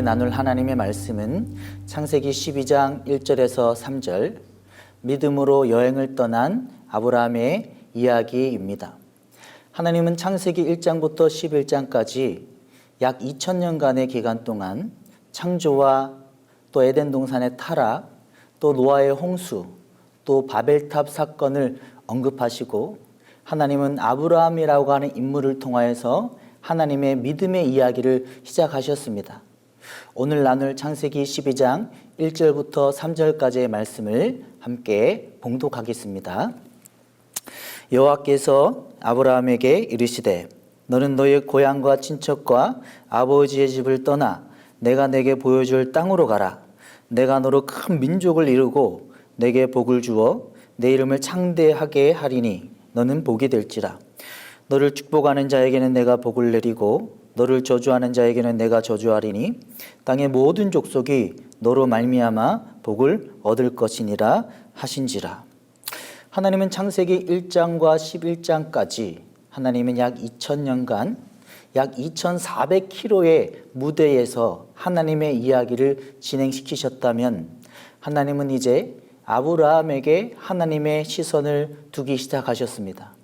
함께 나눌 하나님의 말씀은 창세기 12장 1절에서 3절, 믿음으로 여행을 떠난 아브라함의 이야기입니다. 하나님은 창세기 1장부터 11장까지 약 2000년간의 기간 동안 창조와 또 에덴 동산의 타락, 또 노아의 홍수, 또 바벨탑 사건을 언급하시고, 하나님은 아브라함이라고 하는 인물을 통하여서 하나님의 믿음의 이야기를 시작하셨습니다. 오늘 나눌 창세기 12장 1절부터 3절까지의 말씀을 함께 봉독하겠습니다. 여호와께서 아브라함에게 이르시되 너는 너의 고향과 친척과 아버지의 집을 떠나 내가 내게 보여줄 땅으로 가라. 내가 너로 큰 민족을 이루고 내게 복을 주어 내 이름을 창대하게 하리니 너는 복이 될지라. 너를 축복하는 자에게는 내가 복을 내리고 너를 저주하는 자에게는 내가 저주하리니 땅의 모든 족속이 너로 말미암아 복을 얻을 것이니라 하신지라. 하나님은 창세기 1장과 11장까지 하나님은 약 2000년간 약 2400km의 무대에서 하나님의 이야기를 진행시키셨다면, 하나님은 이제 아브라함에게 하나님의 시선을 두기 시작하셨습니다.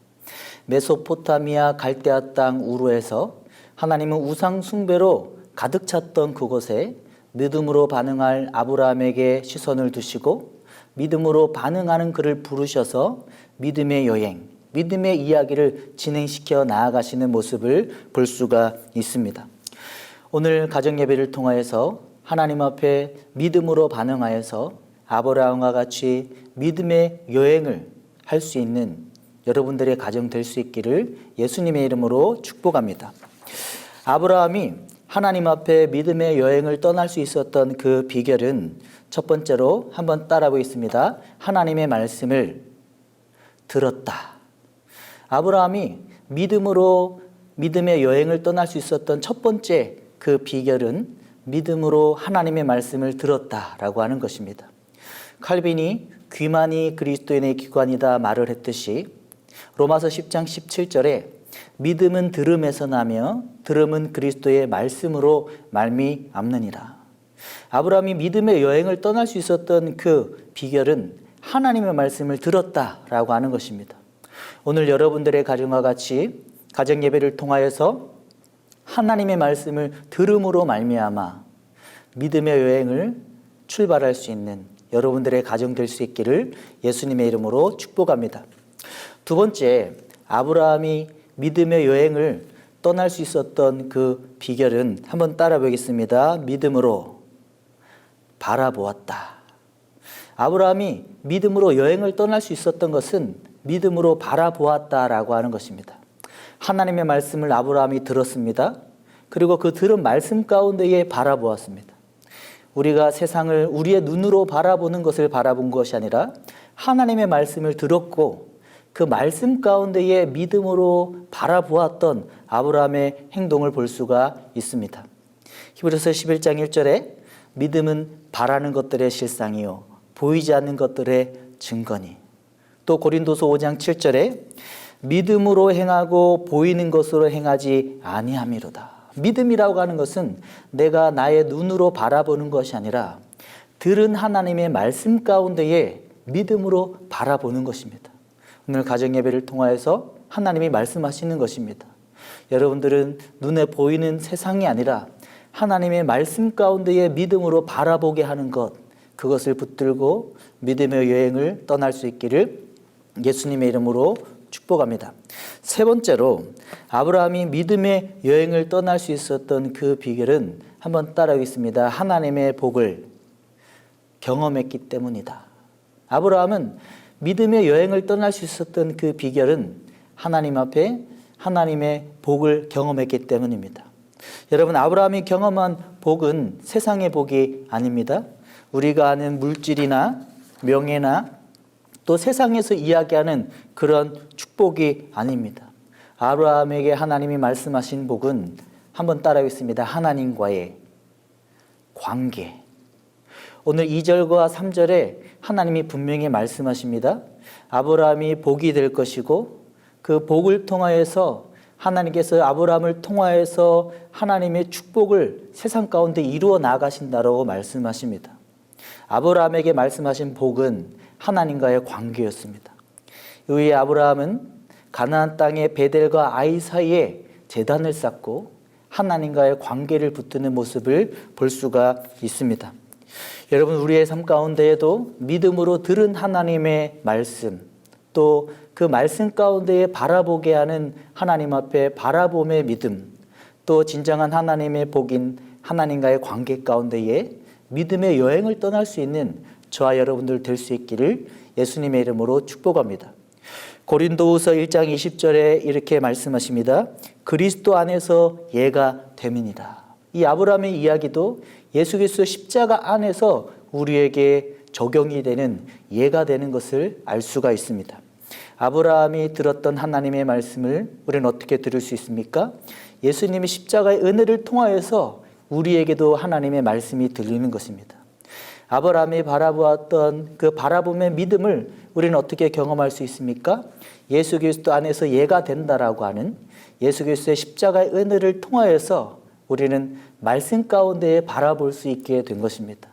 메소포타미아 갈대아 땅 우르에서 하나님은 우상 숭배로 가득 찼던 그곳에 믿음으로 반응할 아브라함에게 시선을 두시고 믿음으로 반응하는 그를 부르셔서 믿음의 여행, 믿음의 이야기를 진행시켜 나아가시는 모습을 볼 수가 있습니다. 오늘 가정예배를 통하여서 하나님 앞에 믿음으로 반응하여서 아브라함과 같이 믿음의 여행을 할 수 있는 여러분들의 가정 될 수 있기를 예수님의 이름으로 축복합니다. 아브라함이 하나님 앞에 믿음의 여행을 떠날 수 있었던 그 비결은 첫 번째로 한번 따라 보겠습니다. 하나님의 말씀을 들었다. 아브라함이 믿음으로 믿음의 여행을 떠날 수 있었던 첫 번째 그 비결은 믿음으로 하나님의 말씀을 들었다라고 하는 것입니다. 칼빈이 귀만이 그리스도인의 기관이다 말을 했듯이 로마서 10장 17절에 믿음은 들음에서 나며 들음은 그리스도의 말씀으로 말미암느니라. 아브라함이 믿음의 여행을 떠날 수 있었던 그 비결은 하나님의 말씀을 들었다라고 하는 것입니다. 오늘 여러분들의 가정과 같이 가정 예배를 통하여서 하나님의 말씀을 들음으로 말미암아 믿음의 여행을 출발할 수 있는 여러분들의 가정 될 수 있기를 예수님의 이름으로 축복합니다. 두 번째, 아브라함이 믿음의 여행을 떠날 수 있었던 그 비결은 한번 따라 보겠습니다. 믿음으로 바라보았다. 아브라함이 믿음으로 여행을 떠날 수 있었던 것은 믿음으로 바라보았다라고 하는 것입니다. 하나님의 말씀을 아브라함이 들었습니다. 그리고 그 들은 말씀 가운데에 바라보았습니다. 우리가 세상을 우리의 눈으로 바라보는 것을 바라본 것이 아니라 하나님의 말씀을 들었고 그 말씀 가운데에 믿음으로 바라보았던 아브라함의 행동을 볼 수가 있습니다. 히브리서 11장 1절에 믿음은 바라는 것들의 실상이요 보이지 않는 것들의 증거니. 또 고린도서 5장 7절에 믿음으로 행하고 보이는 것으로 행하지 아니함이로다. 믿음이라고 하는 것은 내가 나의 눈으로 바라보는 것이 아니라 들은 하나님의 말씀 가운데에 믿음으로 바라보는 것입니다. 오늘 가정예배를 통하여서 하나님이 말씀하시는 것입니다. 여러분들은 눈에 보이는 세상이 아니라 하나님의 말씀 가운데에 믿음으로 바라보게 하는 것, 그것을 붙들고 믿음의 여행을 떠날 수 있기를 예수님의 이름으로 축복합니다. 세 번째로 아브라함이 믿음의 여행을 떠날 수 있었던 그 비결은 한번 따라하겠습니다. 하나님의 복을 경험했기 때문이다. 아브라함은 믿음의 여행을 떠날 수 있었던 그 비결은 하나님 앞에 하나님의 복을 경험했기 때문입니다. 여러분, 아브라함이 경험한 복은 세상의 복이 아닙니다. 우리가 아는 물질이나 명예나 또 세상에서 이야기하는 그런 축복이 아닙니다. 아브라함에게 하나님이 말씀하신 복은 한번 따라하겠습니다. 하나님과의 관계. 오늘 2절과 3절에 하나님이 분명히 말씀하십니다. 아브라함이 복이 될 것이고 그 복을 통하여서 하나님께서 아브라함을 통하여서 하나님의 축복을 세상 가운데 이루어 나가신다라고 말씀하십니다. 아브라함에게 말씀하신 복은 하나님과의 관계였습니다. 이후에 아브라함은 가나안 땅의 베델과 아이 사이에 제단을 쌓고 하나님과의 관계를 붙드는 모습을 볼 수가 있습니다. 여러분, 우리의 삶 가운데에도 믿음으로 들은 하나님의 말씀, 또 그 말씀 가운데에 바라보게 하는 하나님 앞에 바라봄의 믿음, 또 진정한 하나님의 복인 하나님과의 관계 가운데에 믿음의 여행을 떠날 수 있는 저와 여러분들 될 수 있기를 예수님의 이름으로 축복합니다. 고린도후서 1장 20절에 이렇게 말씀하십니다. 그리스도 안에서 예가 됨이니라. 이 아브라함의 이야기도 예수 그리스도 십자가 안에서 우리에게 적용이 되는 예가 되는 것을 알 수가 있습니다. 아브라함이 들었던 하나님의 말씀을 우리는 어떻게 들을 수 있습니까? 예수님이 십자가의 은혜를 통하여서 우리에게도 하나님의 말씀이 들리는 것입니다. 아브라함이 바라보았던 그 바라봄의 믿음을 우리는 어떻게 경험할 수 있습니까? 예수 그리스도 안에서 예가 된다라고 하는 예수 그리스도의 십자가의 은혜를 통하여서 우리는 말씀 가운데에 바라볼 수 있게 된 것입니다.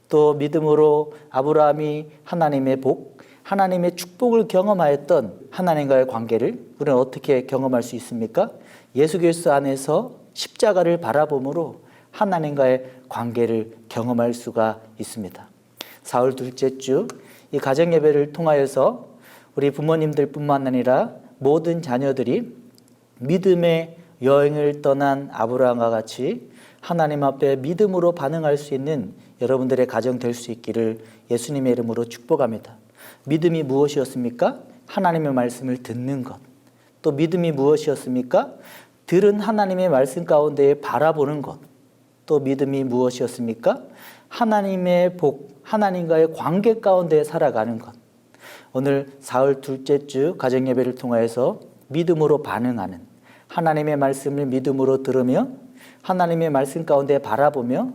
또 믿음으로 아브라함이 하나님의 복, 하나님의 축복을 경험하였던 하나님과의 관계를 우리는 어떻게 경험할 수 있습니까? 예수 그리스도 안에서 십자가를 바라봄으로 하나님과의 관계를 경험할 수가 있습니다. 사흘 둘째 주 이 가정 예배를 통하여서 우리 부모님들뿐만 아니라 모든 자녀들이 믿음의 여행을 떠난 아브라함과 같이 하나님 앞에 믿음으로 반응할 수 있는 여러분들의 가정 될 수 있기를 예수님의 이름으로 축복합니다. 믿음이 무엇이었습니까? 하나님의 말씀을 듣는 것. 또 믿음이 무엇이었습니까? 들은 하나님의 말씀 가운데 바라보는 것. 또 믿음이 무엇이었습니까? 하나님의 복, 하나님과의 관계 가운데 살아가는 것. 오늘 사흘 둘째 주 가정 예배를 통해서 믿음으로 반응하는, 하나님의 말씀을 믿음으로 들으며 하나님의 말씀 가운데 바라보며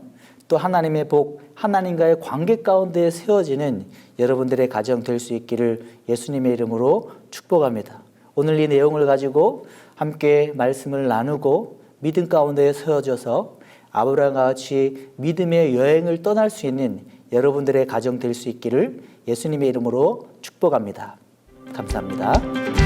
또 하나님의 복, 하나님과의 관계 가운데 세워지는 여러분들의 가정 될 수 있기를 예수님의 이름으로 축복합니다. 오늘 이 내용을 가지고 함께 말씀을 나누고 믿음 가운데 세워져서 아브라함과 같이 믿음의 여행을 떠날 수 있는 여러분들의 가정 될 수 있기를 예수님의 이름으로 축복합니다. 감사합니다.